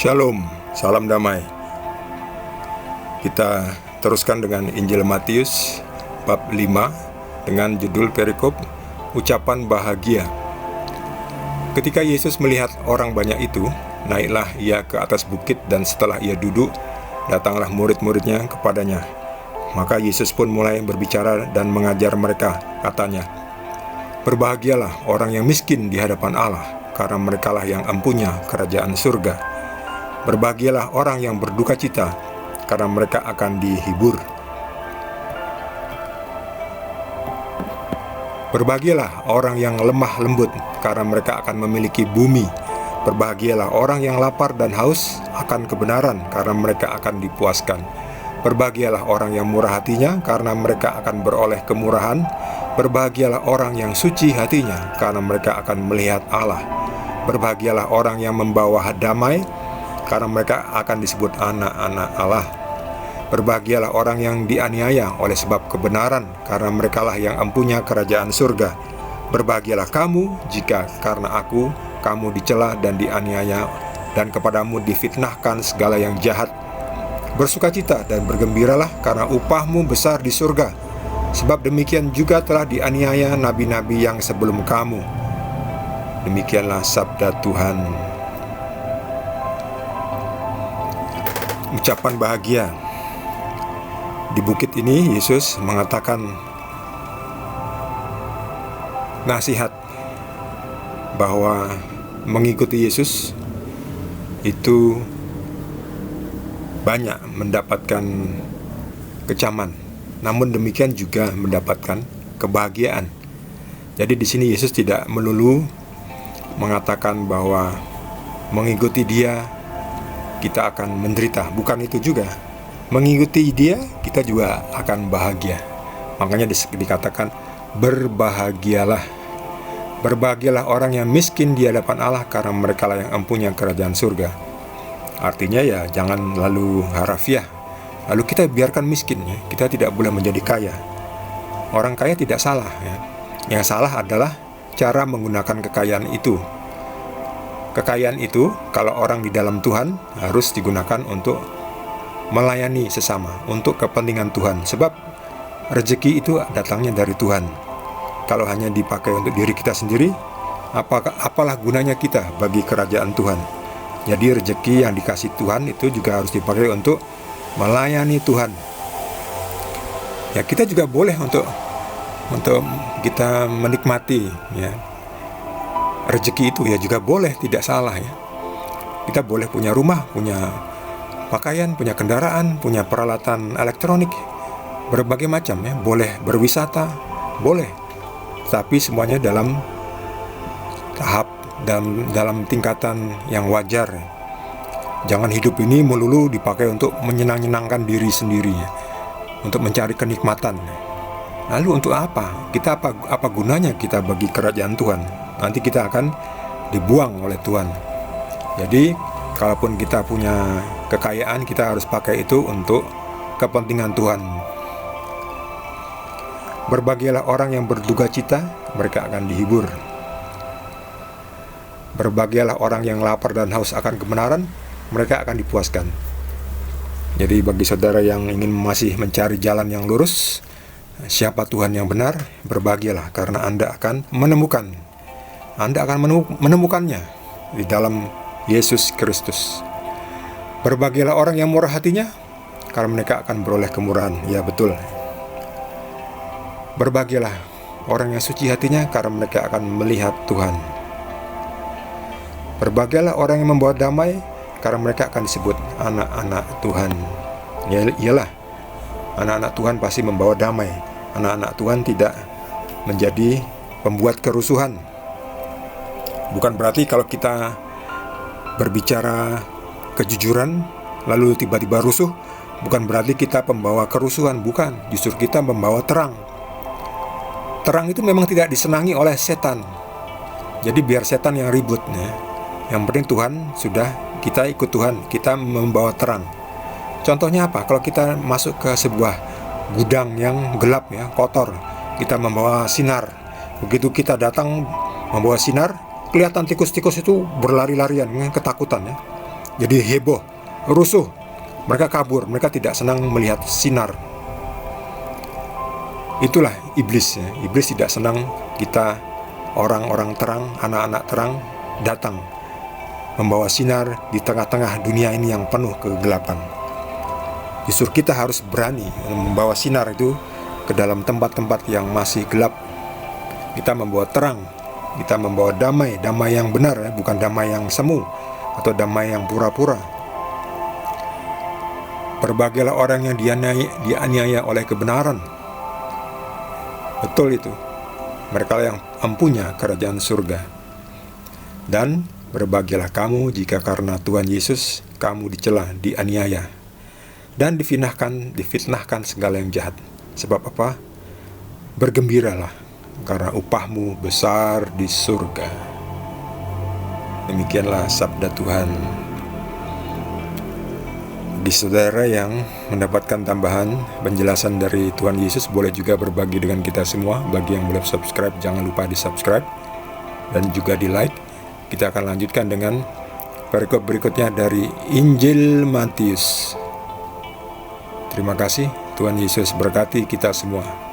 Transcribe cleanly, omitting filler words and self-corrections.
Shalom, salam damai. Kita teruskan dengan Injil Matius bab 5 dengan judul perikop ucapan bahagia. Ketika Yesus melihat orang banyak itu, naiklah ia ke atas bukit, dan setelah ia duduk, datanglah murid-muridnya kepadanya. Maka Yesus pun mulai berbicara dan mengajar mereka, katanya, "Berbahagialah orang yang miskin di hadapan Allah, karena merekalah yang empunya kerajaan surga. Berbahagialah orang yang berduka cita, karena mereka akan dihibur. Berbahagialah orang yang lemah lembut, karena mereka akan memiliki bumi. Berbahagialah orang yang lapar dan haus akan kebenaran, karena mereka akan dipuaskan. Berbahagialah orang yang murah hatinya, karena mereka akan beroleh kemurahan. Berbahagialah orang yang suci hatinya, karena mereka akan melihat Allah. Berbahagialah orang yang membawa damai, karena mereka akan disebut anak-anak Allah. Berbahagialah orang yang dianiaya oleh sebab kebenaran, karena merekalah yang empunya kerajaan surga. Berbahagialah kamu jika karena aku kamu dicela dan dianiaya, dan kepadamu difitnahkan segala yang jahat. Bersukacita dan bergembiralah, karena upahmu besar di surga. Sebab demikian juga telah dianiaya nabi-nabi yang sebelum kamu." Demikianlah sabda Tuhan. Ucapan bahagia. Di bukit ini Yesus mengatakan nasihat bahwa mengikuti Yesus itu banyak mendapatkan kecaman, namun demikian juga mendapatkan kebahagiaan. Jadi di sini Yesus tidak melulu mengatakan bahwa mengikuti Dia kita akan menderita, bukan itu juga. Mengikuti Dia kita juga akan bahagia. Makanya dikatakan berbahagialah. Berbahagialah orang yang miskin di hadapan Allah, karena merekalah yang empunya kerajaan surga. Artinya ya jangan lalu harafiah, lalu kita biarkan miskin ya. Kita tidak boleh menjadi kaya. Orang kaya tidak salah ya. Yang salah adalah cara menggunakan kekayaan itu. Kekayaan itu kalau orang di dalam Tuhan harus digunakan untuk melayani sesama, untuk kepentingan Tuhan. Sebab rezeki itu datangnya dari Tuhan. Kalau hanya dipakai untuk diri kita sendiri, apalah gunanya kita bagi kerajaan Tuhan. Jadi rezeki yang dikasih Tuhan itu juga harus dipakai untuk melayani Tuhan. Ya, kita juga boleh untuk kita menikmati ya rezeki itu ya, juga boleh, tidak salah ya. Kita boleh punya rumah, punya pakaian, punya kendaraan, punya peralatan elektronik, berbagai macam ya. Boleh berwisata, boleh. Tapi semuanya dalam tahap, dalam tingkatan yang wajar ya. Jangan hidup ini melulu dipakai untuk menyenangkan diri sendiri ya, untuk mencari kenikmatan. Lalu untuk apa? Kita apa gunanya kita bagi kerajaan Tuhan? Nanti kita akan dibuang oleh Tuhan. Jadi kalaupun kita punya kekayaan, kita harus pakai itu untuk kepentingan Tuhan. Berbahagialah orang yang berduka cita, mereka akan dihibur. Berbahagialah orang yang lapar dan haus akan kebenaran, mereka akan dipuaskan. Jadi bagi saudara yang ingin masih mencari jalan yang lurus, siapa Tuhan yang benar, berbahagialah, karena Anda akan menemukannya di dalam Yesus Kristus. Berbahagialah orang yang murah hatinya, karena mereka akan beroleh kemurahan. Ya betul. Berbahagialah orang yang suci hatinya, karena mereka akan melihat Tuhan. Berbahagialah orang yang membawa damai, karena mereka akan disebut anak-anak Tuhan. Ya iyalah, anak-anak Tuhan pasti membawa damai. Anak-anak Tuhan tidak menjadi pembuat kerusuhan. Bukan berarti kalau kita berbicara kejujuran lalu tiba-tiba rusuh, bukan berarti kita pembawa kerusuhan, bukan. Justru kita membawa terang. Terang itu memang tidak disenangi oleh setan. Jadi biar setan yang ribut ya. Yang penting Tuhan sudah, kita ikut Tuhan, kita membawa terang. Contohnya apa? Kalau kita masuk ke sebuah gudang yang gelap ya, kotor, kita membawa sinar. Begitu kita datang membawa sinar, kelihatan tikus-tikus itu berlari-larian dengan ketakutan ya. jadi heboh, rusuh. Mereka kabur, mereka tidak senang melihat sinar. Itulah iblis ya. Iblis tidak senang kita orang-orang terang, anak-anak terang datang membawa sinar di tengah-tengah dunia ini yang penuh kegelapan. Justru kita harus berani membawa sinar itu ke dalam tempat-tempat yang masih gelap. Kita membawa terang, kita membawa damai, damai yang benar ya, bukan damai yang semu atau damai yang pura-pura. Berbagailah orang yang dianiaya oleh kebenaran. Betul itu. Mereka yang empunya kerajaan surga. Dan berbagailah kamu jika karena Tuhan Yesus kamu dicela, dianiaya, dan difitnahkan segala yang jahat. Sebab apa? Bergembiralah, karena upahmu besar di surga. Demikianlah sabda Tuhan. Bagi saudara yang mendapatkan tambahan penjelasan dari Tuhan Yesus, boleh juga berbagi dengan kita semua. Bagi yang belum subscribe, jangan lupa di subscribe dan juga di like. Kita akan lanjutkan dengan perikop berikutnya dari Injil Matius. Terima kasih, Tuhan Yesus berkati kita semua.